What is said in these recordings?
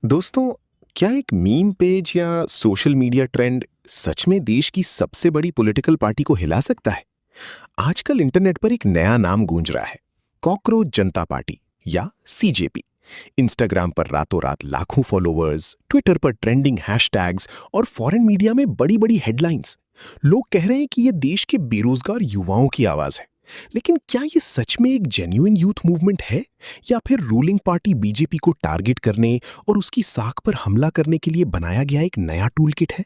दोस्तों, क्या एक मीम पेज या सोशल मीडिया ट्रेंड सच में देश की सबसे बड़ी पॉलिटिकल पार्टी को हिला सकता है? आजकल इंटरनेट पर एक नया नाम गूंज रहा है, कॉकरोच जनता पार्टी या सीजेपी। इंस्टाग्राम पर रातों रात लाखों फॉलोअर्स, ट्विटर पर ट्रेंडिंग हैशटैग्स और फॉरेन मीडिया में बड़ी बड़ी हेडलाइंस। लोग कह रहे हैं कि ये देश के बेरोजगार युवाओं की आवाज है। लेकिन क्या ये सच में एक जेन्युइन यूथ मूवमेंट है, या फिर रूलिंग पार्टी बीजेपी को टारगेट करने और उसकी साख पर हमला करने के लिए बनाया गया एक नया टूल किट है?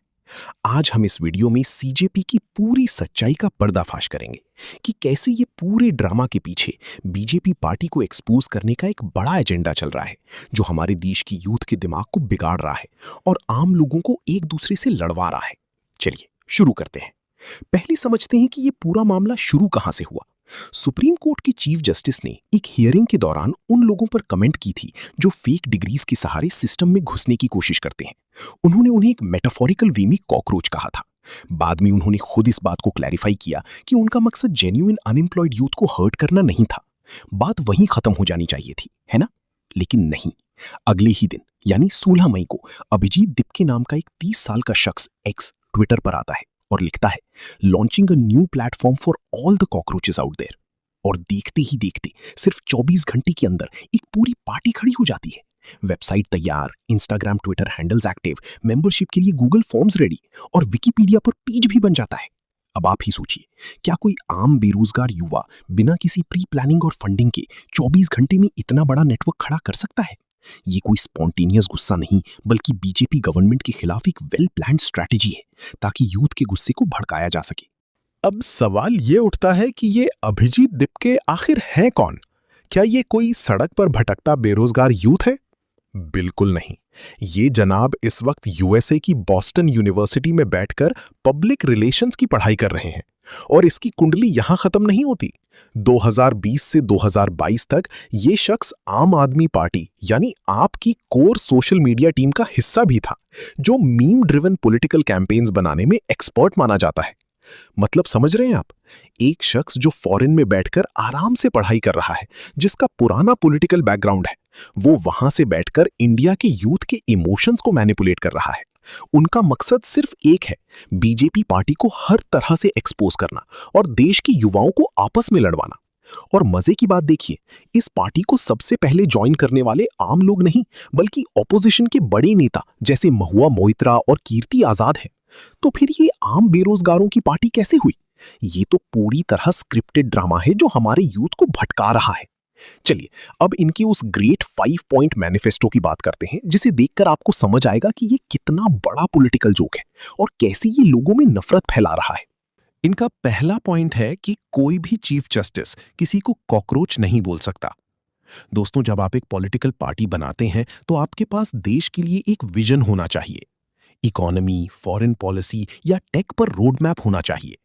आज हम इस वीडियो में सीजेपी की पूरी सच्चाई का पर्दाफाश करेंगे कि कैसे ये पूरे ड्रामा के पीछे बीजेपी पार्टी को एक्सपोज करने का एक बड़ा एजेंडा चल रहा है, जो हमारे देश की यूथ के दिमाग को बिगाड़ रहा है और आम लोगों को एक दूसरे से लड़वा रहा है। चलिए शुरू करते हैं। पहले समझते हैं कि ये पूरा मामला शुरू कहां से हुआ। सुप्रीम कोर्ट की चीफ जस्टिस ने एक हियरिंग के दौरान उन लोगों पर कमेंट की थी जो फेक डिग्रीज के सहारे सिस्टम में घुसने की कोशिश करते हैं। उन्होंने उन्हें एक मेटाफोरिकल वे में कॉकरोच कहा था। बाद में उन्होंने खुद इस बात को क्लैरिफाई किया कि उनका मकसद जेन्युइन अनएम्प्लॉयड यूथ को हर्ट करना नहीं था। बात वहीं खत्म हो जानी चाहिए थी, है ना? लेकिन नहीं। अगले ही दिन यानी 16 मई को अभिजीत दिपके नाम का एक 30 साल का शख्स एक्स ट्विटर पर आता है और लिखता है, launching a new platform for all the cockroaches out there. और देखते ही देखते सिर्फ 24 घंटे के अंदर एक पूरी पार्टी खड़ी हो जाती है। वेबसाइट तैयार, Instagram Twitter handles active, membership के लिए गूगल फॉर्म्स रेडी और विकिपीडिया पर पेज भी बन जाता है। अब आप ही सोचिए, क्या कोई आम बेरोजगार युवा बिना किसी प्री प्लानिंग और फंडिंग के 24 घंटे में इतना बड़ा नेटवर्क खड़ा कर सकता है? ये कोई स्पॉन्टेनियस गुस्सा नहीं, बल्कि बीजेपी गवर्नमेंट के खिलाफ एक वेल प्लान्ड स्ट्रैटेजी है, ताकि यूथ के गुस्से को भड़काया जा सके। अब सवाल ये उठता है कि ये अभिजीत दिपके आखिर है कौन? क्या ये कोई सड़क पर भटकता बेरोजगार यूथ है? बिल्कुल नहीं। ये जनाब इस वक्त यूएसए की बॉस्टन यूनिवर्सिटी में बैठकर पब्लिक रिलेशंस की पढ़ाई कर रहे हैं। और इसकी कुंडली यहां खत्म नहीं होती। 2020 से 2022 तक ये शख्स आम आदमी पार्टी यानी आप की कोर सोशल मीडिया टीम का हिस्सा भी था, जो मीम ड्रिवन पॉलिटिकल कैंपेन्स बनाने में एक्सपर्ट माना जाता है। मतलब समझ रहे हैं आप? एक शख्स जो फॉरेन में बैठकर आराम से पढ़ाई कर रहा है, जिसका पुराना पॉलिटिकल बैकग्राउंड है, वो वहां से बैठकर इंडिया के यूथ के इमोशंस को मैनिपुलेट कर रहा है। उनका मकसद सिर्फ एक है, बीजेपी पार्टी को हर तरह से एक्सपोज करना और देश के युवाओं को आपस में लड़वाना। और मजे की बात देखिए, इस पार्टी को सबसे पहले ज्वाइन करने वाले आम लोग नहीं, बल्कि ऑपोजिशन के बड़े नेता जैसे महुआ मोइत्रा और कीर्ति आजाद हैं। तो फिर ये आम बेरोजगारों की पार्टी कैसे हुई? ये तो पूरी तरह स्क्रिप्टेड ड्रामा है, जो हमारे यूथ को भटका रहा है। चलिए अब इनके उस ग्रेट 5 पॉइंट मैनिफेस्टो की बात करते हैं, जिसे देखकर आपको समझ आएगा कि ये कितना बड़ा पॉलिटिकल जोक है और कैसे ये लोगों में नफरत फैला रहा है। इनका पहला पॉइंट है कि कोई भी चीफ जस्टिस किसी को कॉकरोच नहीं बोल सकता। दोस्तों, जब आप एक पॉलिटिकल पार्टी बनाते हैं तो आपके पास देश के लिए एक विजन होना चाहिए। इकोनॉमी, फॉरेन पॉलिसी या टेक पर रोड मैप होना चाहिए।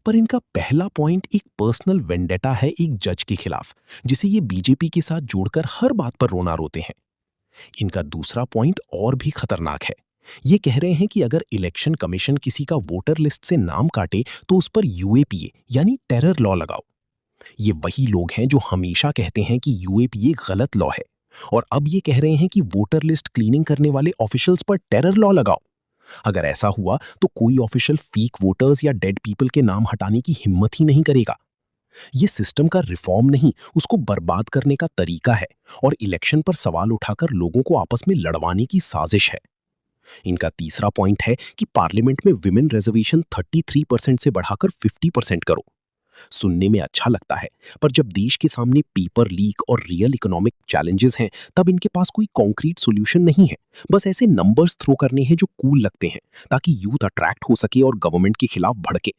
पर इनका पहला पॉइंट एक पर्सनल वेंडेटा है एक जज के खिलाफ, जिसे ये बीजेपी के साथ जोड़कर हर बात पर रोना रोते हैं। इनका दूसरा पॉइंट और भी खतरनाक है। ये कह रहे हैं कि अगर इलेक्शन कमीशन किसी का वोटर लिस्ट से नाम काटे तो उस पर यूएपीए यानी टेरर लॉ लगाओ। ये वही लोग हैं जो हमेशा कहते हैं कि यूएपीए गलत लॉ है, और अब ये कह रहे हैं कि वोटर लिस्ट क्लीनिंग करने वाले ऑफिशियल्स पर टेरर लॉ लगाओ। अगर ऐसा हुआ तो कोई ऑफिशियल फेक वोटर्स या डेड पीपल के नाम हटाने की हिम्मत ही नहीं करेगा। ये सिस्टम का रिफॉर्म नहीं, उसको बर्बाद करने का तरीका है, और इलेक्शन पर सवाल उठाकर लोगों को आपस में लड़वाने की साजिश है। इनका तीसरा पॉइंट है कि पार्लियामेंट में विमेन रिजर्वेशन 33% से बढ़ाकर 50% करो। सुनने में अच्छा लगता है, पर जब देश के सामने पेपर लीक और रियल इकोनॉमिक चैलेंजेस हैं, तब इनके पास कोई कॉन्क्रीट सॉल्यूशन नहीं है। बस ऐसे नंबर्स थ्रो करने हैं जो कूल लगते हैं, ताकि यूथ अट्रैक्ट हो सके और गवर्नमेंट के खिलाफ भड़के।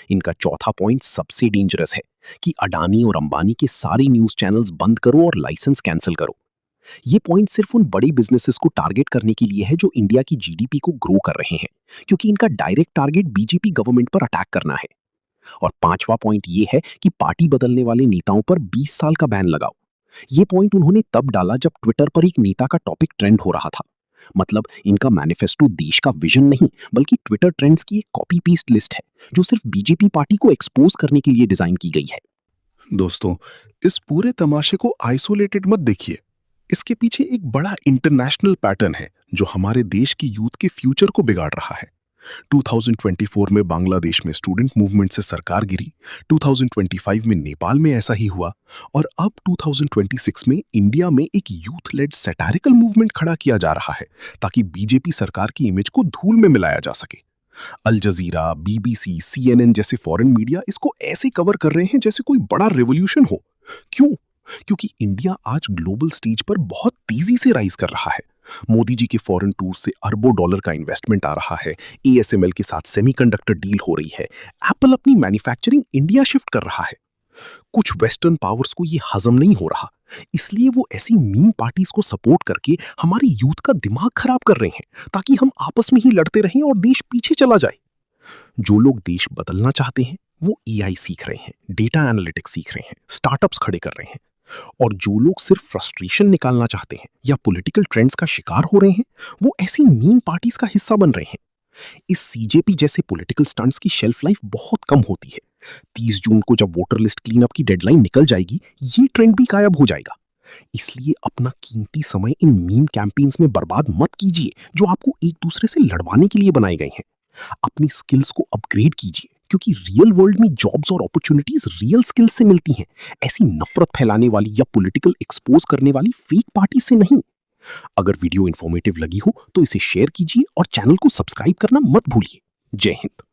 इनका चौथा पॉइंट सबसे डेंजरस है कि अडानी और अंबानी के सारे न्यूज चैनल्स बंद करो और लाइसेंस कैंसिल करो। ये पॉइंट सिर्फ उन बड़ी बिजनेसेस को टारगेट करने के लिए है जो इंडिया की जीडीपी को ग्रो कर रहे हैं, क्योंकि इनका डायरेक्ट टारगेट बीजेपी गवर्नमेंट पर अटैक करना है। और पांचवा पॉइंट ये है कि पार्टी बदलने वाले नेताओं पर 20 साल का बैन लगाओ। ये पॉइंट उन्होंने तब डाला जब ट्विटर पर एक नेता का टॉपिक ट्रेंड हो रहा था। मतलब इनका मैनिफेस्टो देश का विजन नहीं, बल्कि ट्विटर ट्रेंड्स की एक कॉपी पेस्ट लिस्ट है, जो सिर्फ बीजेपी पार्टी को एक्सपोज करने के लिए डिजाइन की गई है। दोस्तों, इस पूरे तमाशे को आइसोलेटेड मत देखिए। इसके पीछे एक बड़ा इंटरनेशनल पैटर्न है जो हमारे देश की यूथ के फ्यूचर को बिगाड़ रहा है। 2024 में बांग्लादेश में स्टूडेंट मूवमेंट से सरकार गिरी, 2025 में नेपाल में ऐसा ही हुआ और अब 2026 में इंडिया में एक यूथ लेड सैटारिकल मूवमेंट खड़ा किया जा रहा है ताकि बीजेपी सरकार की इमेज को धूल में मिलाया जा सके। अल जजीरा, बीबीसी, सीएनएन जैसे फॉरेन मीडिया इसको ऐसे कवर कर रहे हैं जैसे कोई बड़ा रेवोल्यूशन हो। क्यों? क्योंकि इंडिया आज ग्लोबल स्टेज पर बहुत तेजी से राइज कर रहा है। मोदी जी के फॉरेन टूर से अरबों डॉलर का इन्वेस्टमेंट आ रहा है, एएसएमएल के साथ सेमीकंडक्टर डील हो रही है, एप्पल अपनी मैन्युफैक्चरिंग इंडिया शिफ्ट कर रहा है। कुछ वेस्टर्न पावर्स को ये हजम नहीं हो रहा, इसलिए वो ऐसी मीम पार्टीज को सपोर्ट करके हमारी यूथ का दिमाग खराब कर रहे हैं ताकि हम आपस में ही लड़ते रहें और देश पीछे चला जाए। जो लोग देश बदलना चाहते हैं वो एआई सीख रहे हैं, डेटा एनालिटिक्स सीख रहे हैं, स्टार्टअप्स खड़े कर रहे हैं, और जो लोग सिर्फ फ्रस्ट्रेशन निकालना चाहते हैं या पॉलिटिकल ट्रेंड्स का शिकार हो रहे हैं वो ऐसी मीम पार्टीज का हिस्सा बन रहे हैं। इस सीजेपी जैसे पॉलिटिकल स्टंट्स की शेल्फ लाइफ बहुत कम होती है। 30 जून को जब वोटर लिस्ट क्लीन अप की डेडलाइन निकल जाएगी ये ट्रेंड भी गायब हो जाएगा। इसलिए अपना कीमती समय इन मीम कैंपेन्स में बर्बाद मत कीजिए जो आपको एक दूसरे से लड़वाने के लिए बनाए गए हैं। अपनी स्किल्स को अपग्रेड कीजिए क्योंकि रियल वर्ल्ड में जॉब्स और अपॉर्चुनिटीज रियल स्किल्स से मिलती हैं, ऐसी नफरत फैलाने वाली या पॉलिटिकल एक्सपोज करने वाली फेक पार्टी से नहीं। अगर वीडियो इंफॉर्मेटिव लगी हो तो इसे शेयर कीजिए और चैनल को सब्सक्राइब करना मत भूलिए। जय हिंद।